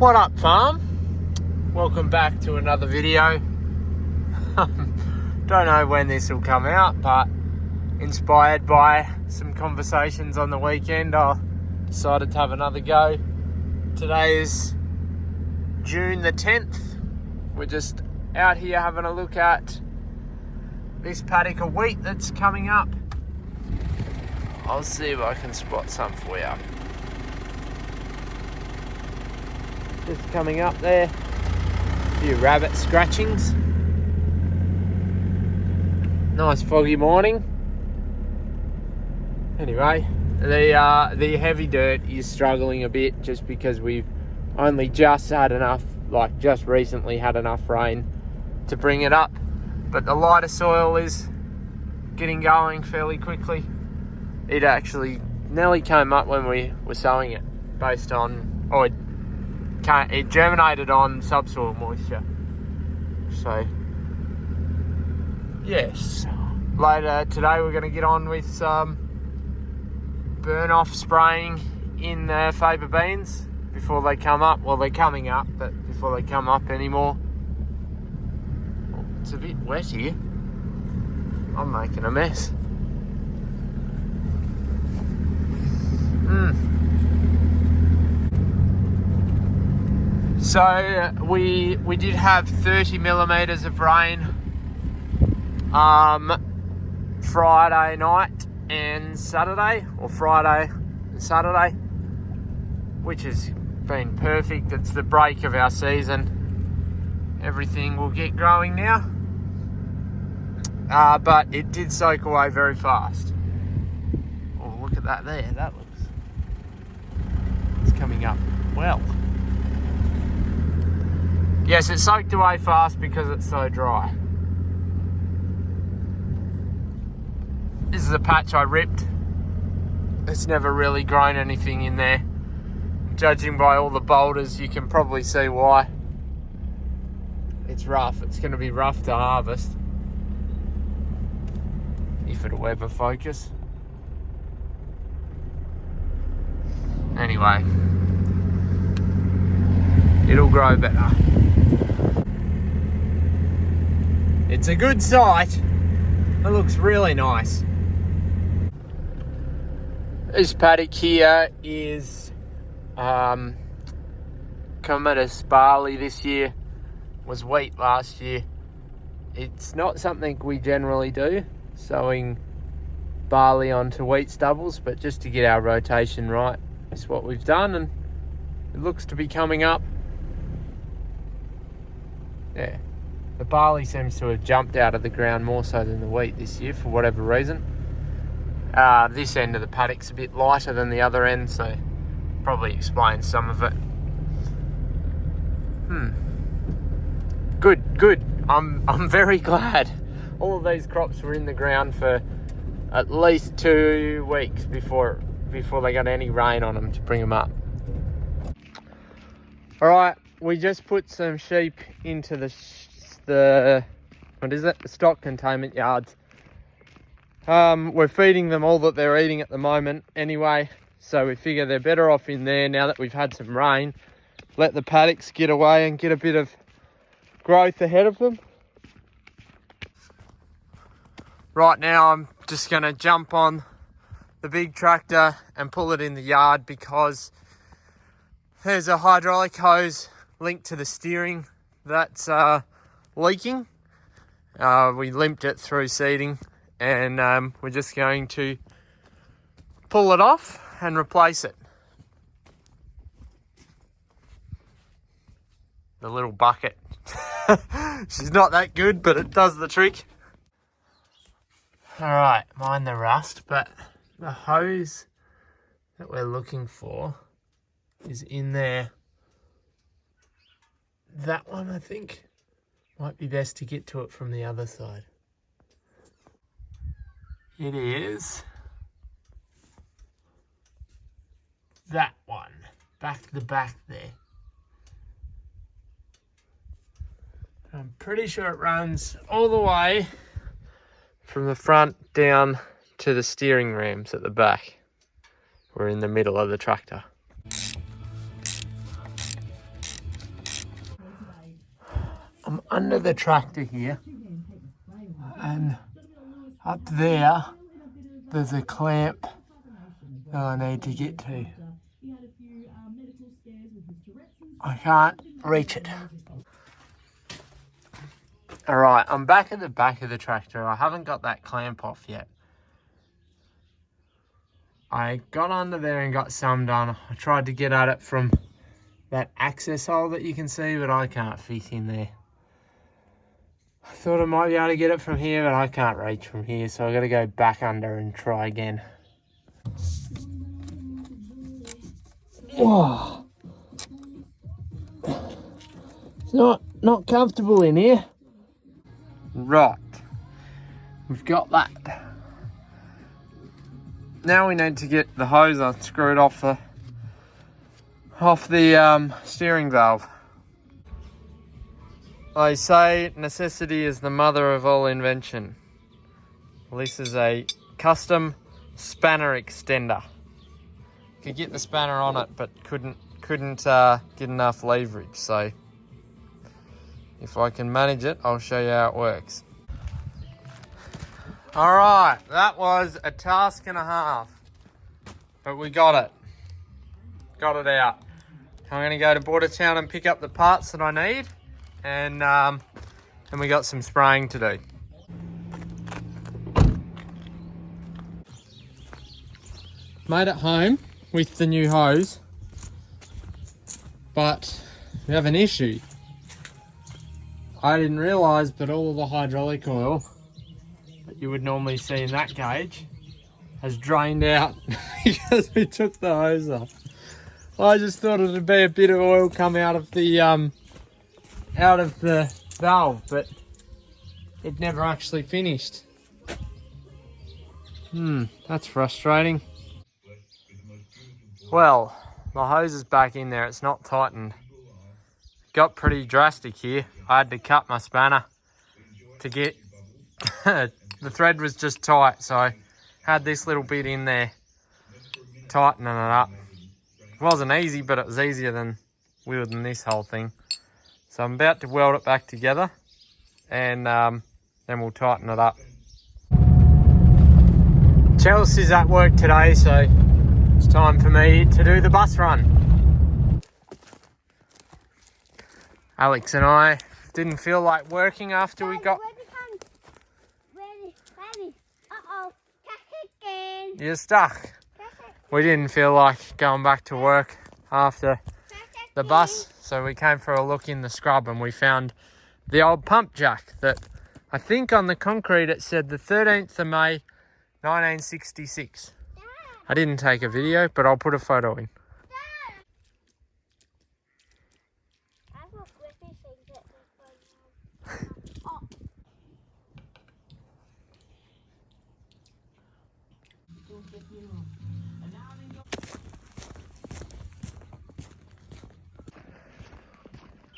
What up, farm? Welcome back to another video. Don't know when this will come out, but inspired by some conversations on the weekend, I decided to have another go. Today is June the 10th. We're just out here having a look at this paddock of wheat that's coming up. I'll see if I can spot some for you. Just coming up there, a few rabbit scratchings. Nice foggy morning. Anyway, the heavy dirt is struggling a bit just because we've only just had enough, just recently had enough rain to bring it up. But the lighter soil is getting going fairly quickly. It actually nearly came up when we were sowing it, based on, it germinated on subsoil moisture. So, yes. Later today we're going to get on with some burn-off spraying in the faba beans before they come up. Well, they're coming up, but before they come up anymore. It's a bit wet here. I'm making a mess. So we did have 30 millimeters of rain Friday night and Saturday, or Friday and Saturday, which has been perfect. It's the break of our season. Everything will get growing now, but it did soak away very fast. Oh, look at that there. That looks, it's coming up well. Yes, it soaked away fast because it's so dry. This is a patch I ripped. It's never really grown anything in there. Judging by all the boulders, you can probably see why. It's rough. It's going to be rough to harvest, if it'll ever focus. Anyway, it'll grow better. It's a good site. It looks really nice. This paddock here is Comatus barley this year. Was wheat last year. It's not something we generally do, sowing barley onto wheat stubbles, but just to get our rotation right is what we've done, and it looks to be coming up. Yeah. The barley seems to have jumped out of the ground more so than the wheat this year for whatever reason. This end of the paddock's a bit lighter than the other end, so probably explains some of it. Good. I'm very glad. All of these crops were in the ground for at least 2 weeks before they got any rain on them to bring them up. All right, we just put some sheep into the stock containment yards. We're feeding them all that they're eating at the moment anyway, so we figure they're better off in there now that we've had some rain. Let the paddocks get away and get a bit of growth ahead of them. Right now I'm just going to jump on the big tractor and pull it in the yard because there's a hydraulic hose linked to the steering that's leaking. We limped it through seeding, and we're just going to pull it off and replace it. The little bucket. She's not that good, but it does the trick. All right, mind the rust, but the hose that we're looking for is in there. That one, I think. Might be best to get to it from the other side. It is that one, back to the back there. I'm pretty sure it runs all the way from the front down to the steering rams at the back. We're in the middle of the tractor. under the tractor here, and up there there's a clamp that I need to get to. I can't reach it. Alright, I'm back at the back of the tractor. I haven't got that clamp off yet. I got under there and got some done. I tried to get at it from that access hole that you can see, but I can't fit in there. I thought I might be able to get it from here, but I can't reach from here, so I've got to go back under and try again. Whoa. It's not comfortable in here. Right, we've got that. Now we need to get the hose unscrewed off the steering valve. They say necessity is the mother of all invention. Well, this is a custom spanner extender. Could get the spanner on it, but couldn't get enough leverage. So if I can manage it, I'll show you how it works. All right, that was a task and a half, but we got it. Got it out. I'm gonna go to Bordertown and pick up the parts that I need, and we got some spraying to do. Made it home with the new hose, but we have an issue. I didn't realise, but all of the hydraulic oil that you would normally see in that gauge has drained out because we took the hose off. I just thought it would be a bit of oil come out of the valve, but it never actually finished. That's frustrating. Well, the hose is back in there. It's not tightened. Got pretty drastic here. I had to cut my spanner to get the thread was just tight, so I had this little bit in there tightening it up. It wasn't easy, but it was easier than wielding this whole thing. So I'm about to weld it back together, and then we'll tighten it up. Chelsea's at work today, so it's time for me to do the bus run. Alex and I didn't feel like working after we got... You're stuck. We didn't feel like going back to work after the bus, so we came for a look in the scrub and we found the old pump jack that I think on the concrete it said the 13th of May 1966. I didn't take a video, but I'll put a photo in.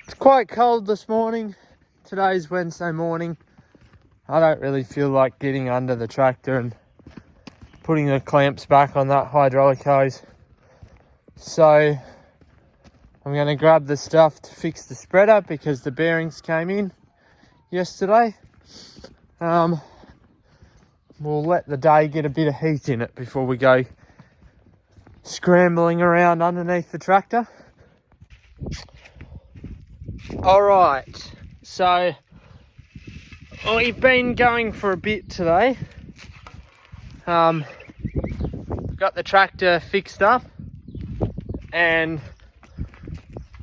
It's quite cold this morning. Today's Wednesday morning. I don't really feel like getting under the tractor and putting the clamps back on that hydraulic hose. So I'm going to grab the stuff to fix the spreader because the bearings came in yesterday. We'll let the day get a bit of heat in it before we go scrambling around underneath the tractor. Alright, so we've been going for a bit today. Got the tractor fixed up and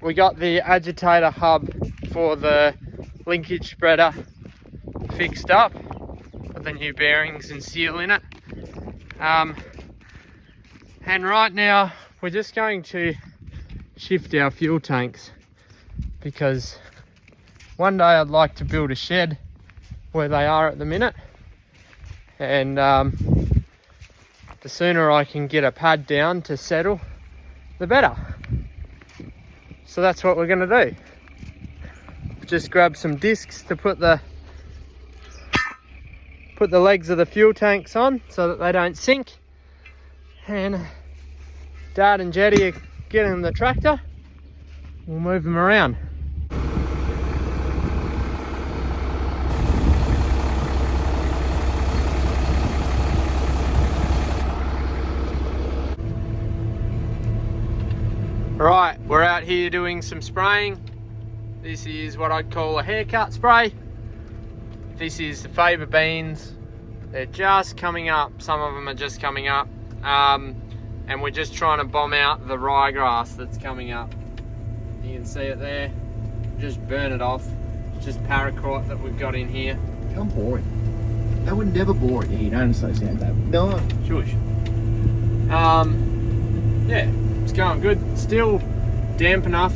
we got the agitator hub for the linkage spreader fixed up with the new bearings and seal in it. And right now we're just going to shift our fuel tanks because one day I'd like to build a shed where they are at the minute, and the sooner I can get a pad down to settle, the better. So that's what we're going to do. Just grab some discs to put the legs of the fuel tanks on so that they don't sink, and Dad and Jetty are getting the tractor. We'll move them around. Right, we're out here doing some spraying. This is what I'd call a haircut spray. This is the faba beans. They're just coming up. Some of them are just coming up. And we're just trying to bomb out the ryegrass that's coming up. You can see it there. Just burn it off. Just paraquat that we've got in here. I'm boring. I would never bore you. You don't associate that. No. Shush. Yeah, it's going good. Still damp enough.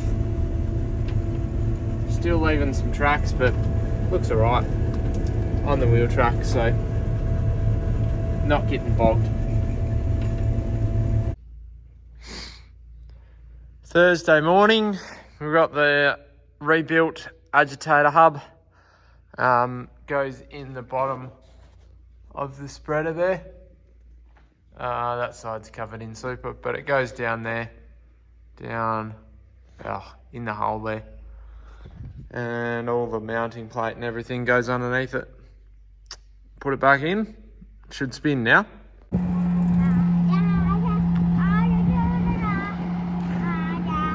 Still leaving some tracks, but looks alright on the wheel track, so not getting bogged. Thursday morning, we've got the rebuilt agitator hub. Goes in the bottom of the spreader there. That side's covered in super, but it goes down there, down in the hole there. And all the mounting plate and everything goes underneath it. Put it back in. It should spin now.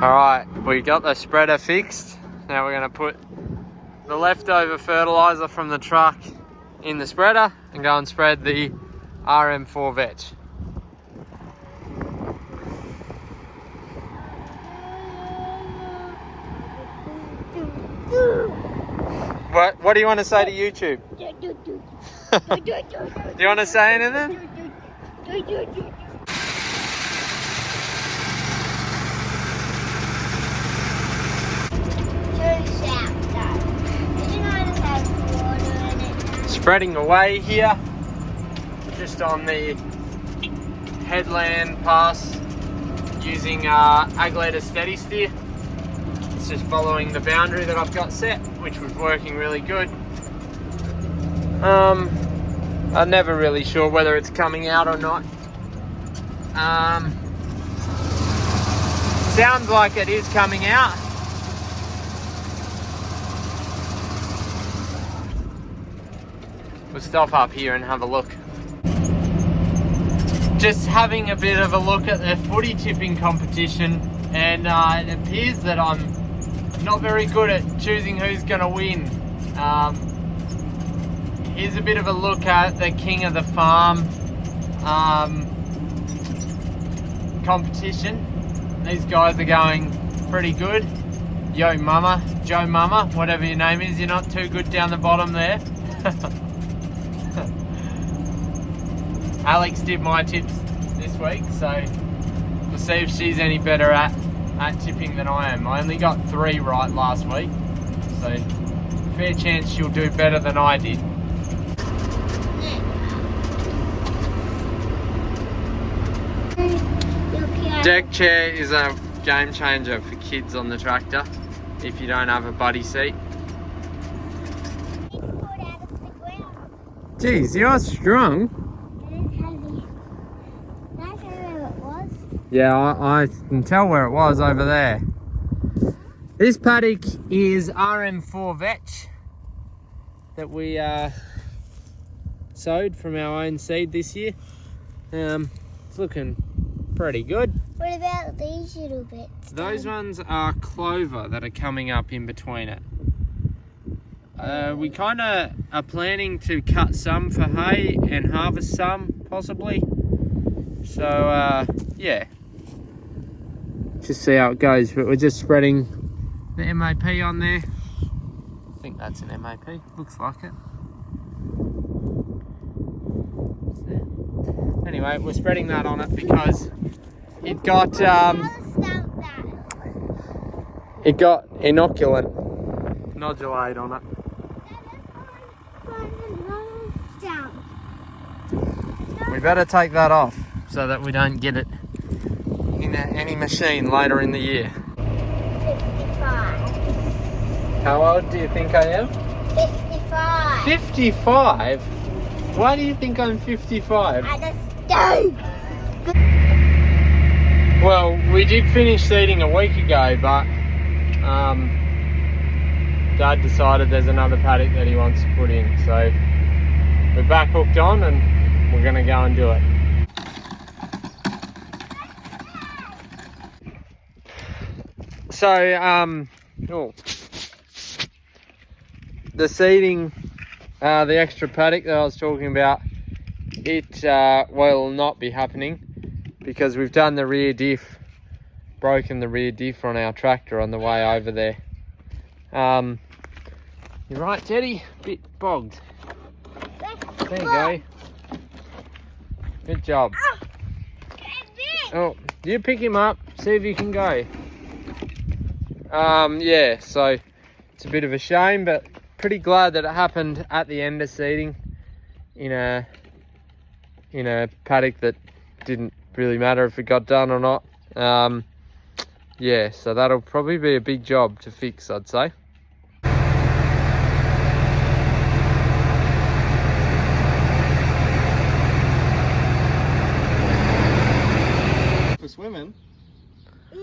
Alright, we got the spreader fixed. Now we're going to put the leftover fertilizer from the truck in the spreader and go and spread the RM4 vetch. What do you want to say to YouTube? Do you want to say anything? Spreading away here, just on the headland pass using Aglater steady steer. It's just following the boundary that I've got set, which was working really good. I'm never really sure whether it's coming out or not. Sounds like it is coming out. We'll stop up here and have a look. Just having a bit of a look at the footy tipping competition, and it appears that I'm not very good at choosing who's going to win. Here's a bit of a look at the King of the Farm competition. These guys are going pretty good. Yo mama, Joe mama, whatever your name is, you're not too good down the bottom there. Alex did my tips this week, so we'll see if she's any better at tipping than I am. I only got 3 right last week, so fair chance she'll do better than I did. Deck chair is a game changer for kids on the tractor if you don't have a buddy seat. Jeez, you're strong. Yeah, I can tell where it was over there. This paddock is RM4 vetch that we sowed from our own seed this year. It's looking pretty good. What about these little bits? Those ones are clover that are coming up in between it. We kind of are planning to cut some for hay and harvest some, possibly. So, yeah. Just see how it goes, but we're just spreading the MAP on there. I think that's an MAP, looks like it. Anyway, we're spreading that on it because it got inoculant nodulate on it. We better take that off so that we don't get it in any machine later in the year. 55. How old do you think I am? 55. 55? Why do you think I'm 55? I just don't. Well, we did finish seeding a week ago, but Dad decided there's another paddock that he wants to put in, so we're back hooked on and we're going to go and do it. So, the seeding, the extra paddock that I was talking about, it will not be happening because we've done the rear diff, broken the rear diff on our tractor on the way over there. You're right, Teddy, bit bogged. There you go. Good job. Oh, you pick him up, see if you can go. Yeah, so it's a bit of a shame, but pretty glad that it happened at the end of seeding in a paddock that didn't really matter if it got done or not. Yeah, so that'll probably be a big job to fix, I'd say. For swimming? Yeah.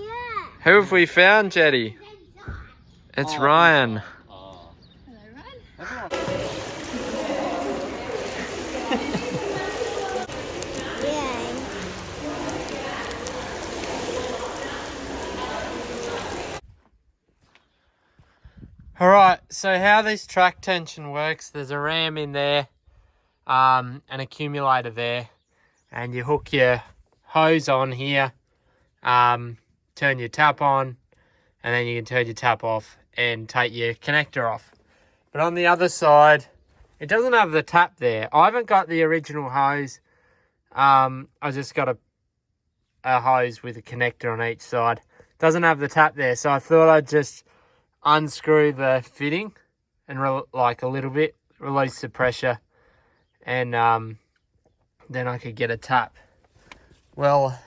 Who have we found, Jetty? It's Ryan. Oh. Yeah. All right, so how this track tension works, there's a ram in there, an accumulator there, and you hook your hose on here, turn your tap on, and then you can turn your tap off and take your connector off. But on the other side, it doesn't have the tap there. I haven't got the original hose. I just got a hose with a connector on each side. Doesn't have the tap there, so I thought I'd just unscrew the fitting and like a little bit, release the pressure, and then I could get a tap. Well,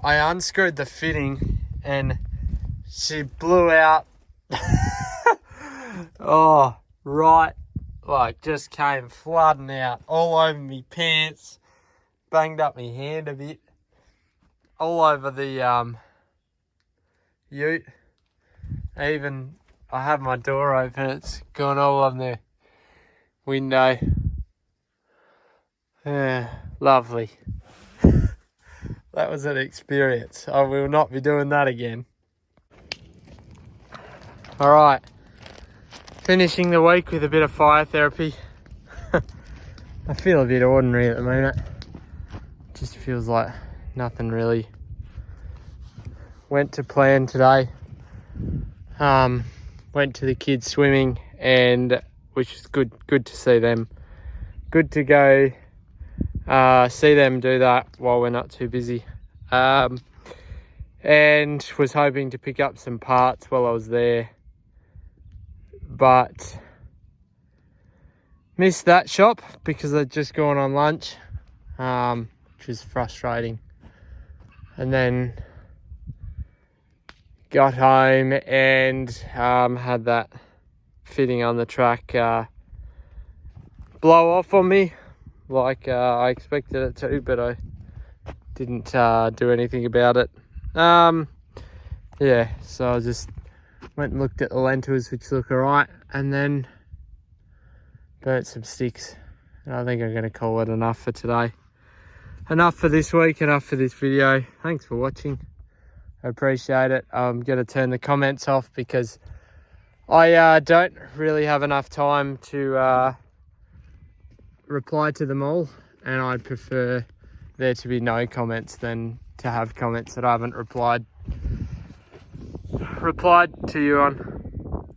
I unscrewed the fitting and she blew out. Oh, right, like just came flooding out all over me pants, banged up my hand a bit, all over the ute. Even I have my door open, it's gone all on the window. Yeah, lovely. That was an experience. I will not be doing that again. All right, finishing the week with a bit of fire therapy. I feel a bit ordinary at the moment. Just feels like nothing really went to plan today. Went to the kids swimming, and which is good to see them. Good to go see them do that while we're not too busy. And was hoping to pick up some parts while I was there, but missed that shop because I'd just gone on lunch, which was frustrating. And then got home and had that fitting on the track blow off on me like I expected it to, but I didn't do anything about it. Yeah, so I just went and looked at the lentils, which look alright, and then burnt some sticks. And I think I'm going to call it enough for today. Enough for this week, enough for this video. Thanks for watching. I appreciate it. I'm going to turn the comments off because I don't really have enough time to reply to them all, and I'd prefer there to be no comments than to have comments that I haven't replied to you on.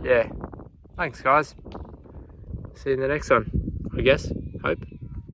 Yeah, thanks guys. See you in the next one, I guess, hope.